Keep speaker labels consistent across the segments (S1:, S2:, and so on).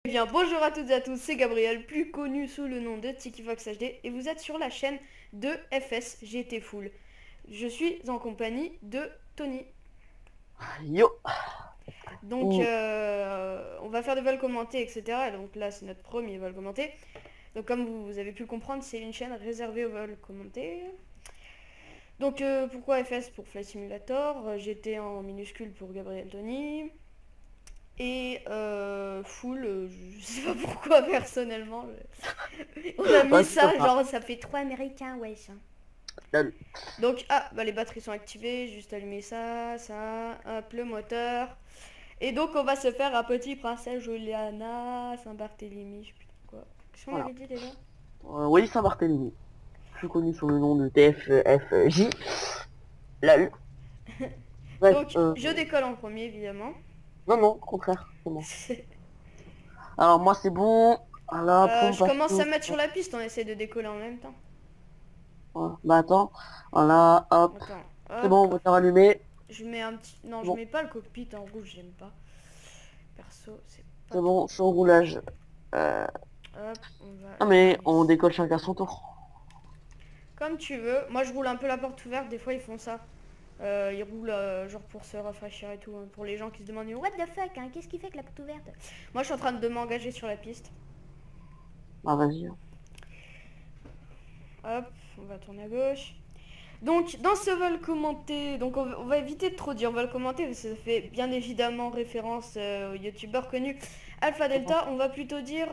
S1: Eh bien, bonjour à toutes et à tous, c'est Gabriel, plus connu sous le nom de TikiFox HD, et vous êtes sur la chaîne de FS GT Full. Je suis en compagnie de Tony.
S2: Yo.
S1: Donc, on va faire des vols commentés, etc. Donc là, c'est notre premier vol commenté. Donc, comme vous avez pu le comprendre, c'est une chaîne réservée aux vols commentés. Donc, pourquoi FS pour Flight Simulator, GT en minuscule pour Gabriel Tony. Et full, je sais pas pourquoi personnellement. On a mis
S2: Ouais, c'est
S1: ça,
S2: comme ça.
S1: genre ça fait trop américain, wesh.
S2: Lol.
S1: Donc, bah les batteries sont activées, juste allumer ça, hop, le moteur. Et donc on va se faire un petit princesse Juliana, Saint-Barthélemy, je sais plus trop quoi. Qu'est-ce qu'on
S2: Voilà.
S1: avait dit déjà?
S2: Oui, Saint-Barthélemy, plus connu sous le nom de TFFJ. Lol. Bref,
S1: Donc, je décolle en premier, évidemment.
S2: non, non, au contraire, c'est moi. Alors moi c'est bon. Voilà, pompe
S1: Je
S2: à
S1: commence à
S2: chaud.
S1: mettre sur la piste, on essaie de décoller en même temps.
S2: Voilà. Bah attends. Voilà, hop.
S1: Attends,
S2: C'est
S1: hop.
S2: bon, moteur allumé.
S1: Je mets un petit... Non,
S2: C'est
S1: je
S2: bon,
S1: mets pas le cockpit en rouge, j'aime pas. Perso, c'est pas
S2: c'est bon,
S1: trop.
S2: je suis au roulage. Euh...
S1: Hop, on va
S2: Ah mais on
S1: ici.
S2: décolle chacun son tour.
S1: Comme tu veux. Moi, je roule un peu la porte ouverte. Des fois, ils font ça. Ils roulent genre pour se rafraîchir et tout. Hein. Pour les gens qui se demandent what the fuck, hein, qu'est-ce qu'il fait avec la porte ouverte? Moi, je suis en train de m'engager sur la piste.
S2: Ah vas-y.
S1: Hop, on va tourner à gauche. Donc, dans ce vol commenté, donc on va éviter de trop dire vol commenté, parce que ça fait bien évidemment référence au youtubeur connu Alpha Delta. On va plutôt dire,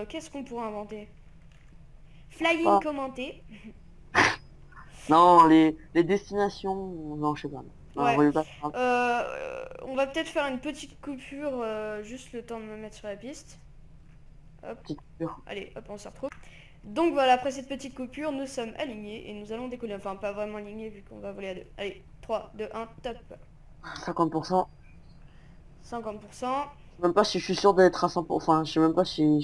S1: qu'est-ce qu'on pourrait inventer? Flying
S2: Ah.
S1: commenté.
S2: Non, les destinations. Non, je sais pas. Non,
S1: Ouais.
S2: voyez pas.
S1: On va peut-être faire une petite coupure, juste le temps de me mettre sur la piste. Hop,
S2: Petite coupure.
S1: allez, hop, on se retrouve. Donc voilà, après cette petite coupure, nous sommes alignés et nous allons décoller. Enfin, pas vraiment alignés vu qu'on va voler à deux. Allez, 3, 2, 1, top.
S2: 50%.
S1: 50%.
S2: Je sais même pas si je suis sûr d'être à 100%. Enfin, je sais même pas si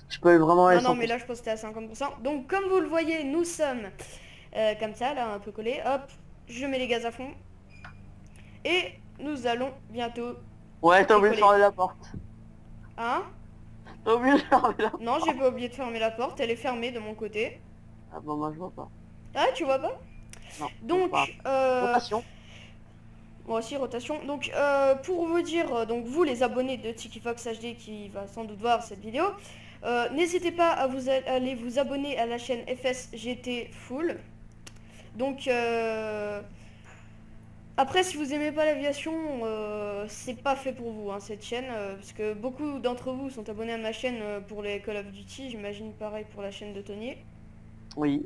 S2: je peux vraiment
S1: Non,
S2: aller
S1: non, mais
S2: 100%.
S1: là, je pense que c'était à 50%. Donc, comme vous le voyez, nous sommes comme ça, là, un peu collés. Hop, je mets les gaz à fond. Et nous allons bientôt
S2: Ouais, t'as oublié de
S1: décoller.
S2: fermer la porte.
S1: Hein?
S2: T'as oublié de fermer la
S1: Non, j'ai
S2: porte.
S1: pas oublié de fermer la porte. Elle est fermée de mon côté.
S2: Ah bah moi je vois pas.
S1: Ah, tu vois pas?
S2: Non, je vois pas.
S1: Donc,
S2: Rotation.
S1: moi aussi, rotation. Donc, pour vous dire, donc vous les abonnés de TikiFox HD qui va sans doute voir cette vidéo, n'hésitez pas à aller vous abonner à la chaîne FS GT Full. Donc, après, si vous aimez pas l'aviation, c'est pas fait pour vous, hein, cette chaîne, parce que beaucoup d'entre vous sont abonnés à ma chaîne pour les Call of Duty. J'imagine pareil pour la chaîne de Tony.
S2: Oui.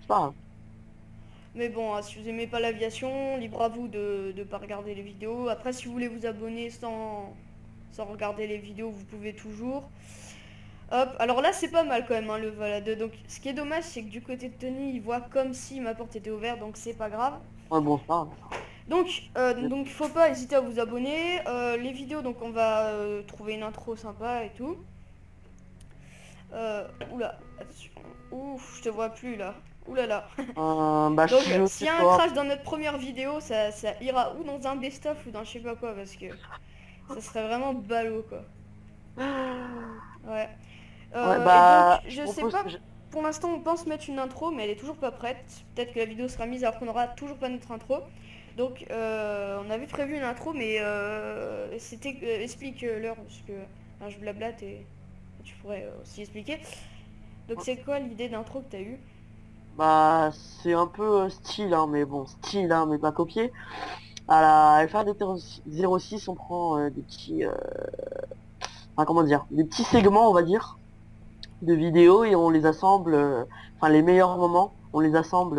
S2: C'est pas grave.
S1: Mais bon, si vous aimez pas l'aviation, libre à vous de ne pas regarder les vidéos. Après, si vous voulez vous abonner sans regarder les vidéos, vous pouvez toujours. Hop, alors là, c'est pas mal quand même, hein, le vol à deux. Donc, ce qui est dommage, c'est que du côté de Tony, il voit comme si ma porte était ouverte, donc c'est pas grave.
S2: Ouais, bon, c'est pas
S1: Donc, faut pas hésiter à vous abonner. Les vidéos, donc on va trouver une intro sympa et tout. Oula, attention. Ouf, je te vois plus là. Oulala.
S2: Bah
S1: Donc,
S2: je
S1: s'il
S2: sais
S1: y a un
S2: pas.
S1: crash dans notre première vidéo, ça ira ou dans un best-of ou dans je sais pas quoi, parce que ça serait vraiment ballot, quoi. Ouais.
S2: Ouais,
S1: Et donc,
S2: bah je
S1: je sais
S2: propose
S1: pas,
S2: que
S1: pour l'instant, on pense mettre une intro, mais elle est toujours pas prête. Peut-être que la vidéo sera mise alors qu'on aura toujours pas notre intro. Donc, on avait prévu une intro, mais c'était... explique l'heure, parce que enfin, je blablate et tu pourrais aussi expliquer. Donc, c'est quoi l'idée d'intro que t'as eu?
S2: Bah c'est un peu style hein, mais bon, style hein, mais pas copié. À la Alpha 06 on prend des petits enfin, comment dire, des petits segments on va dire de vidéos et on les assemble enfin les meilleurs moments, on les assemble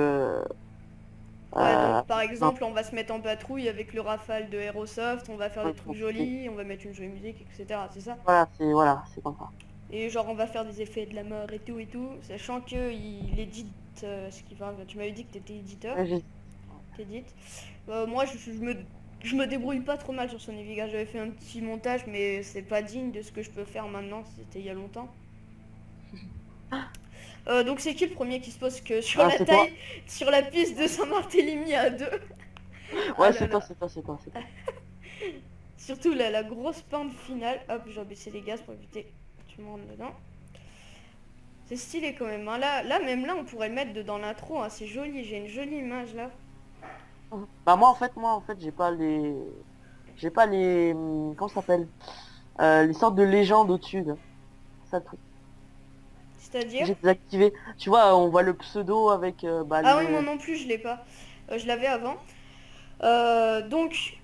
S1: Ouais, donc par
S2: dans
S1: exemple, on va se mettre en patrouille avec le Rafale de Aerosoft, on va faire des trucs jolis, on va mettre une jolie musique, etc. C'est ça?
S2: voilà, c'est comme ça.
S1: Et genre, on va faire des effets de la mort et tout, sachant que il édite ce qu'il va. Tu m'avais dit que t'étais éditeur,
S2: Ouais,
S1: t'édites. Moi, je me débrouille pas trop mal sur son Naviga. J'avais fait un petit montage, mais c'est pas digne de ce que je peux faire maintenant. C'était il y a longtemps. Donc c'est qui le premier qui se pose que sur
S2: ah
S1: la
S2: c'est toi.
S1: taille, sur la piste de Saint-Barthélemy à deux? Ah
S2: Ouais
S1: là
S2: c'est toi,
S1: là.
S2: c'est toi, c'est toi, c'est toi.
S1: Surtout la grosse pente finale. Hop, je vais baisser les gaz pour éviter que tu me rentres dedans. C'est stylé quand même. Hein. Même là, on pourrait le mettre dans l'intro. Hein. C'est joli. J'ai une jolie image là.
S2: Bah moi en fait, j'ai pas les, comment ça s'appelle, les sortes de légendes au-dessus. Là. Ça le truc.
S1: C'est-à-dire?
S2: J'ai désactivé. Tu vois, on voit le pseudo avec bah,
S1: Ah oui, moi
S2: le.
S1: non plus, je l'ai pas. Je l'avais avant. Donc,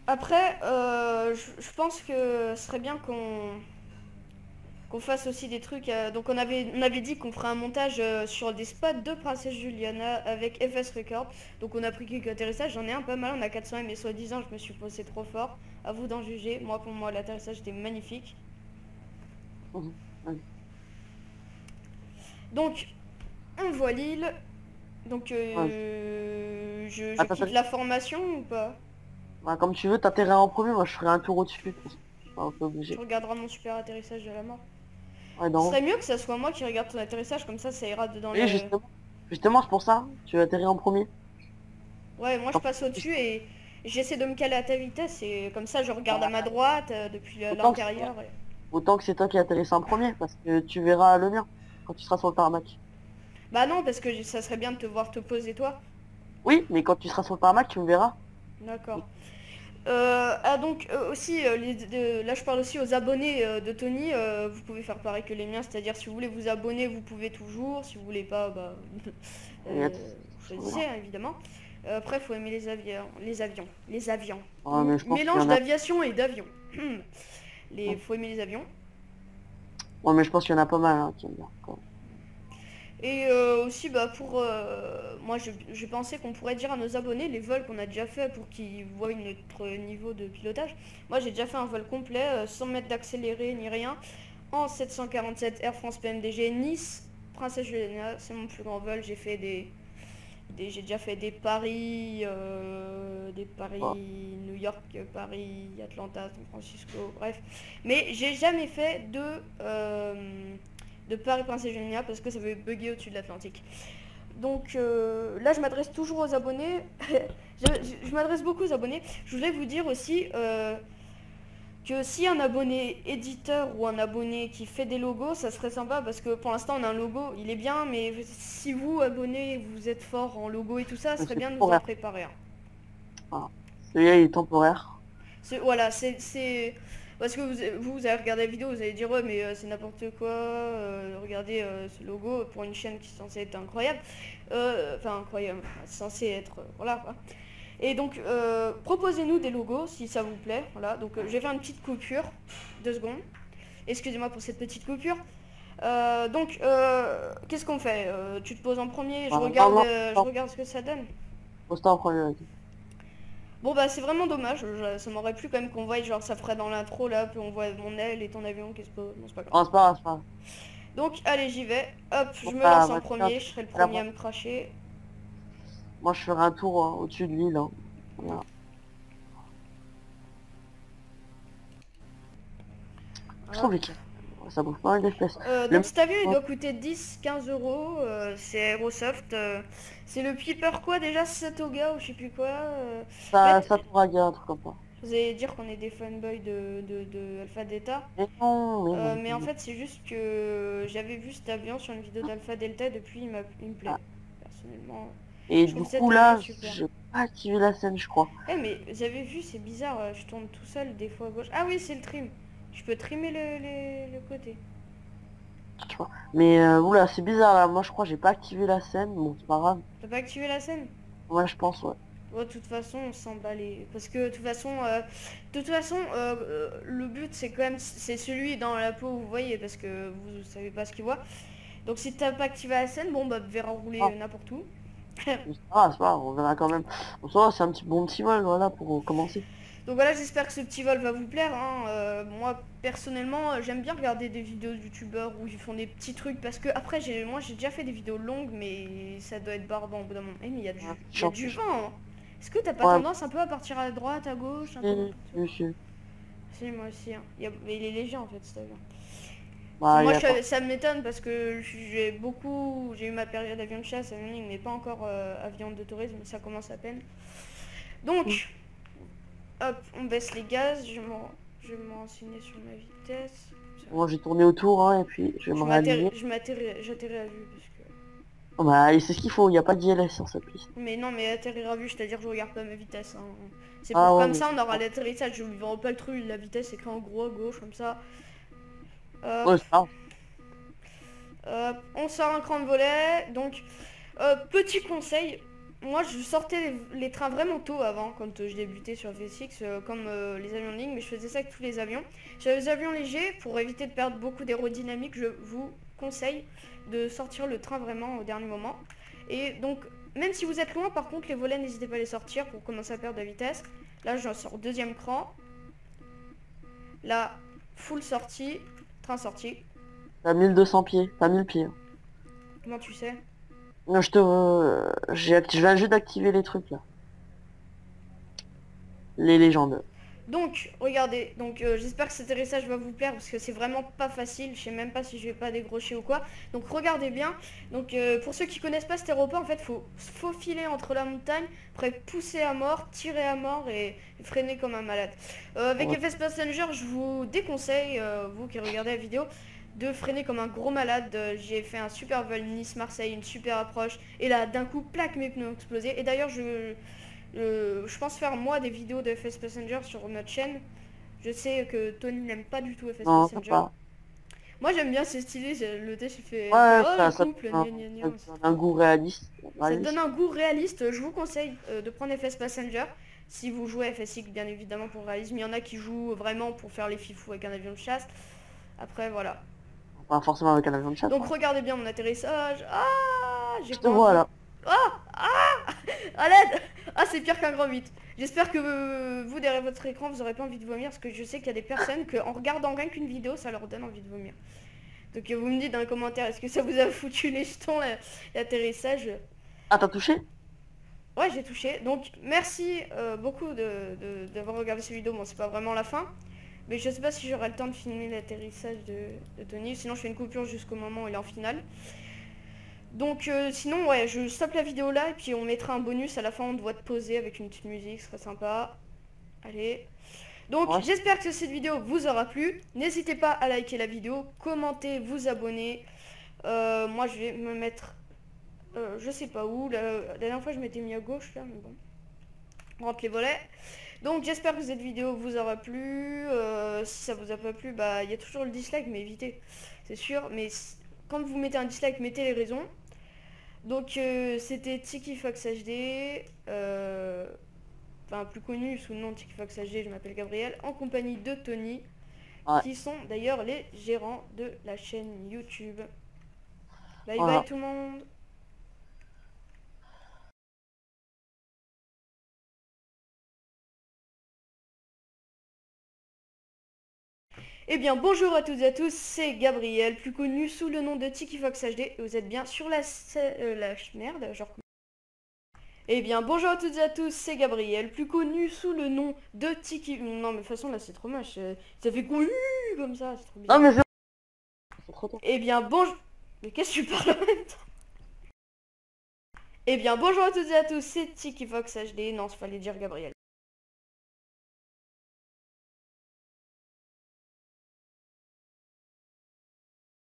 S1: après, je pense que ce serait bien qu'on fasse aussi des trucs. Donc on avait dit qu'on ferait un montage sur des spots de Princesse Juliana avec FS Record. Donc on a pris quelques atterrissages, j'en ai un pas mal, on a 400 mais soi-disant je me suis posé trop fort. À vous d'en juger. Moi pour moi l'atterrissage était magnifique.
S2: Ouais.
S1: Donc on voit l'île. Donc je
S2: Attends,
S1: quitte la formation ou pas?
S2: bah, comme tu veux, t'atterrir en premier, moi je ferai un tour au-dessus. Pas
S1: Tu
S2: obligé.
S1: regarderas mon super atterrissage de la mort.
S2: Ouais,
S1: Ce
S2: non.
S1: serait mieux que ça soit moi qui regarde ton atterrissage, comme ça ira dans
S2: Et
S1: le...
S2: justement c'est pour ça, tu vas atterrir en premier.
S1: Ouais, moi je
S2: Comme
S1: passe
S2: ça,
S1: au-dessus et j'essaie de me caler à ta vitesse et comme ça je regarde à ma
S2: bah,
S1: droite depuis
S2: autant que,
S1: l'intérieur.
S2: autant que c'est toi qui atterrisse en premier, parce que tu verras le mien quand tu seras sur le tarmac.
S1: Bah non, parce que ça serait bien de te voir te poser toi.
S2: Oui, mais quand tu seras sur le tarmac, tu me verras.
S1: D'accord. Donc aussi, là je parle aussi aux abonnés de Tony, vous pouvez faire pareil que les miens, c'est-à-dire si vous voulez vous abonner, vous pouvez toujours, si vous voulez pas, bah,
S2: Et,
S1: vous choisissez hein, évidemment. Après, faut aimer les avions.
S2: ouais, mais je pense qu'il y
S1: Mélange
S2: en a.
S1: d'aviation et d'avion. Faut aimer les avions.
S2: Ouais, mais je pense qu'il y en a pas mal hein, qui aiment bien.
S1: Et aussi, bah, moi, j'ai pensé qu'on pourrait dire à nos abonnés les vols qu'on a déjà fait pour qu'ils voient notre niveau de pilotage. Moi, j'ai déjà fait un vol complet, sans mettre d'accéléré ni rien, en 747 Air France PMDG Nice, Princesse Juliana. C'est mon plus grand vol. J'ai déjà fait des
S2: Ouais.
S1: Paris, New York, Paris, Atlanta, San Francisco, bref. Mais j'ai jamais fait de Paris Princesse Juliana parce que ça veut bugger au-dessus de l'Atlantique. Donc là, je m'adresse toujours aux abonnés. Je m'adresse beaucoup aux abonnés. Je voulais vous dire aussi que si un abonné éditeur ou un abonné qui fait des logos, ça serait sympa parce que pour l'instant on a un logo, il est bien, mais si vous, abonnés, vous êtes fort en logo et tout ça, ce
S2: Mais
S1: serait
S2: c'est
S1: bien de nous en
S2: temporaire.
S1: préparer un.
S2: Voilà. Celui-là, il est temporaire.
S1: Voilà, c'est... Parce que vous avez regardé la vidéo, vous allez dire ouais mais c'est n'importe quoi, regardez ce logo pour une chaîne qui est censée être incroyable. Enfin incroyable, c'est censé être... voilà quoi. Et donc proposez-nous des logos si ça vous plaît. Voilà, donc je vais faire une petite coupure, 2 secondes. Excusez-moi pour cette petite coupure. Qu'est-ce qu'on fait? Tu te poses en premier,
S2: Enfin, non, non,
S1: je
S2: non.
S1: regarde ce que ça donne.
S2: Pose-toi en premier. Vas-y.
S1: Bon bah c'est vraiment dommage, ça m'aurait plu quand même qu'on voie genre ça ferait dans l'intro là, puis on voit mon aile et ton avion, qu'est-ce que... Non c'est pas grave.
S2: Non, c'est pas grave, c'est pas grave.
S1: Donc allez j'y vais, hop je
S2: Bon,
S1: me
S2: bah,
S1: lance en
S2: vas-y, tiens,
S1: premier, je serai le
S2: à la
S1: premier à
S2: fin.
S1: me cracher.
S2: Moi, je ferai un tour au-dessus de l'île. Hein. Voilà. Je trouve
S1: Hop.
S2: que ça bouffe pas mal d'espèces. Le
S1: Donc cet avion il
S2: mec,
S1: doit coûter 10-15 euros, c'est Aerosoft, c'est le Piper quoi déjà, Satoga ou je sais plus quoi. En
S2: ça,
S1: fait
S2: ça tourne un truc comme ça.
S1: vous allez dire qu'on est des fanboys de Alpha Delta.
S2: Mais non, mais
S1: Mais en
S2: non.
S1: fait, c'est juste que j'avais vu cet avion sur une vidéo d'Alpha Delta et depuis il me plaît.
S2: Ah.
S1: Personnellement,
S2: Et
S1: je
S2: du
S1: trouve
S2: coup,
S1: cet avion
S2: là,
S1: super.
S2: j'ai pas activé la scène, je crois.
S1: Eh, mais j'avais vu, c'est bizarre, je tourne tout seul des fois à gauche. Ah oui, c'est le trim. Je peux trimer le côté.
S2: Tu vois. Mais oula, c'est bizarre là. Moi, je crois que j'ai pas activé la scène. Bon, c'est pas grave.
S1: T'as pas activé la scène?
S2: Ouais, je pense, ouais.
S1: Ouais, de toute façon, on s'en bat les... Parce que de toute façon, le but c'est quand même, c'est celui dans la peau, vous voyez, parce que vous savez pas ce qu'il voit. Donc si t'as pas activé la scène, bon bah verra rouler
S2: Ah,
S1: n'importe où.
S2: c'est pas grave, on verra quand même. Bon, ça va, c'est un bon petit vol, voilà, pour commencer.
S1: Donc voilà, j'espère que ce petit vol va vous plaire. Hein. Moi, personnellement, j'aime bien regarder des vidéos de youtubeurs où ils font des petits trucs parce que après, moi, j'ai déjà fait des vidéos longues, mais ça doit être barbant au bout d'un moment. Eh, mais
S2: Ouais,
S1: il y a du
S2: c'est chiant.
S1: vent. Hein. Est-ce que t'as pas
S2: Ouais,
S1: tendance un peu à partir à droite, à gauche, un peu n'importe où?
S2: monsieur.
S1: Si, moi aussi. Hein. Mais il est léger en fait cet avion.
S2: Bah, il y
S1: Moi,
S2: a pas.
S1: ça m'étonne parce que j'ai eu ma période avion de chasse, avion mais pas encore avion de tourisme, ça commence à peine. Donc. Hop, on baisse les gaz. Je vais me renseigner sur ma vitesse.
S2: Moi j'ai tourné autour hein, et puis je vais me réaligner.
S1: J'atterris à vue parce que...
S2: Oh, bah et c'est ce qu'il faut, il n'y a pas de DLS sur cette piste.
S1: Mais non, mais atterrir à vue, c'est-à-dire je regarde pas ma vitesse. Hein. C'est
S2: Ah
S1: pour
S2: ouais,
S1: comme
S2: mais
S1: ça, on aura l'atterrissage. Je ne verrai pas le truc, la vitesse écrit en gros à gauche, comme ça. Hop,
S2: ouais, c'est pas grave.
S1: hop, on sort un cran de volet. Donc, petit conseil. Moi, je sortais les trains vraiment tôt avant, quand je débutais sur VSX, comme les avions de ligne, mais je faisais ça avec tous les avions. Sur les avions légers, pour éviter de perdre beaucoup d'aérodynamique, je vous conseille de sortir le train vraiment au dernier moment. Et donc, même si vous êtes loin, par contre, les volets, n'hésitez pas à les sortir pour commencer à perdre de la vitesse. Là, je sors deuxième cran. Là, full sortie, train sorti.
S2: T'as 1200 pieds, t'as 1000 pieds.
S1: Comment tu sais?
S2: Non, je viens juste d'activer les trucs là. Les légendes.
S1: Donc, regardez, donc j'espère que cet atterrissage va vous plaire parce que c'est vraiment pas facile. Je sais même pas si je vais pas décrocher ou quoi. Donc regardez bien. Donc pour ceux qui connaissent pas cet aéroport, en fait, faut se faufiler entre la montagne, après pousser à mort, tirer à mort et freiner comme un malade. Avec
S2: Ouais.
S1: FS Passenger, je vous déconseille, vous qui regardez la vidéo, de freiner comme un gros malade. J'ai fait un super vol Nice-Marseille, une super approche. Et là, d'un coup, plaque, mes pneus ont explosé. Et d'ailleurs, je pense faire moi des vidéos de FS Passenger sur notre chaîne. Je sais que Tony n'aime pas du tout FS
S2: Non, ça
S1: Passenger.
S2: pas.
S1: Moi j'aime bien, c'est stylé, le test il fait,
S2: Ouais,
S1: oh
S2: ça,
S1: le
S2: ça,
S1: couple,
S2: ça,
S1: gna gna gna.
S2: ça donne un goût réaliste.
S1: Ça te donne un goût réaliste. Je vous conseille de prendre FS Passenger si vous jouez FSX bien évidemment pour le réalisme. Il y en a qui jouent vraiment pour faire les fifous avec un avion de chasse. Après voilà.
S2: Pas forcément avec un avion de chasse.
S1: Donc
S2: hein.
S1: regardez bien mon atterrissage. Ah, j'ai
S2: Je te
S1: pas
S2: vois
S1: envie.
S2: là.
S1: À l'aide. Ah, c'est pire qu'un grand 8. J'espère que vous, derrière votre écran, vous aurez pas envie de vomir. Parce que je sais qu'il y a des personnes que, en regardant rien qu'une vidéo, ça leur donne envie de vomir. Donc vous me dites dans les commentaires, est-ce que ça vous a foutu les jetons, l'atterrissage?
S2: Ah, t'as touché?
S1: Ouais, j'ai touché. Donc merci beaucoup d'avoir regardé cette vidéo. Bon, c'est pas vraiment la fin. Mais je sais pas si j'aurai le temps de filmer l'atterrissage de Tony. Sinon, je fais une coupure jusqu'au moment où il est en finale. Donc sinon ouais, je stoppe la vidéo là et puis on mettra un bonus à la fin, on doit te poser avec une petite musique, ce serait sympa. Allez. Donc
S2: Ouais.
S1: j'espère que cette vidéo vous aura plu. N'hésitez pas à liker la vidéo, commenter, vous abonner. Moi je vais me mettre, je sais pas où, la dernière fois je m'étais mis à gauche là, mais bon. On rentre les volets. Donc j'espère que cette vidéo vous aura plu. Si ça vous a pas plu, bah il y a toujours le dislike, mais évitez, c'est sûr. Mais quand vous mettez un dislike, mettez les raisons. Donc c'était Tiki Fox HD, enfin plus connu sous le nom de Tiki Fox HD, je m'appelle Gabriel, en compagnie de Tony,
S2: Ouais.
S1: qui sont d'ailleurs les gérants de la chaîne YouTube. Bye
S2: Voilà.
S1: bye tout le monde. Eh bien bonjour à toutes et à tous, c'est Gabriel, plus connu sous le nom de Tiki Fox HD, et vous êtes bien sur la merde, genre... Eh bien bonjour à toutes et à tous, c'est Gabriel, plus connu sous le nom de Tiki... Non mais de toute façon là c'est trop moche, ça fait comme ça, c'est trop
S2: Non,
S1: bizarre.
S2: mais c'est trop tôt.
S1: Eh bien bonjour... Mais qu'est-ce que tu parles en même temps? Eh bien bonjour à toutes et à tous, c'est Tiki Fox HD, non, il fallait dire Gabriel.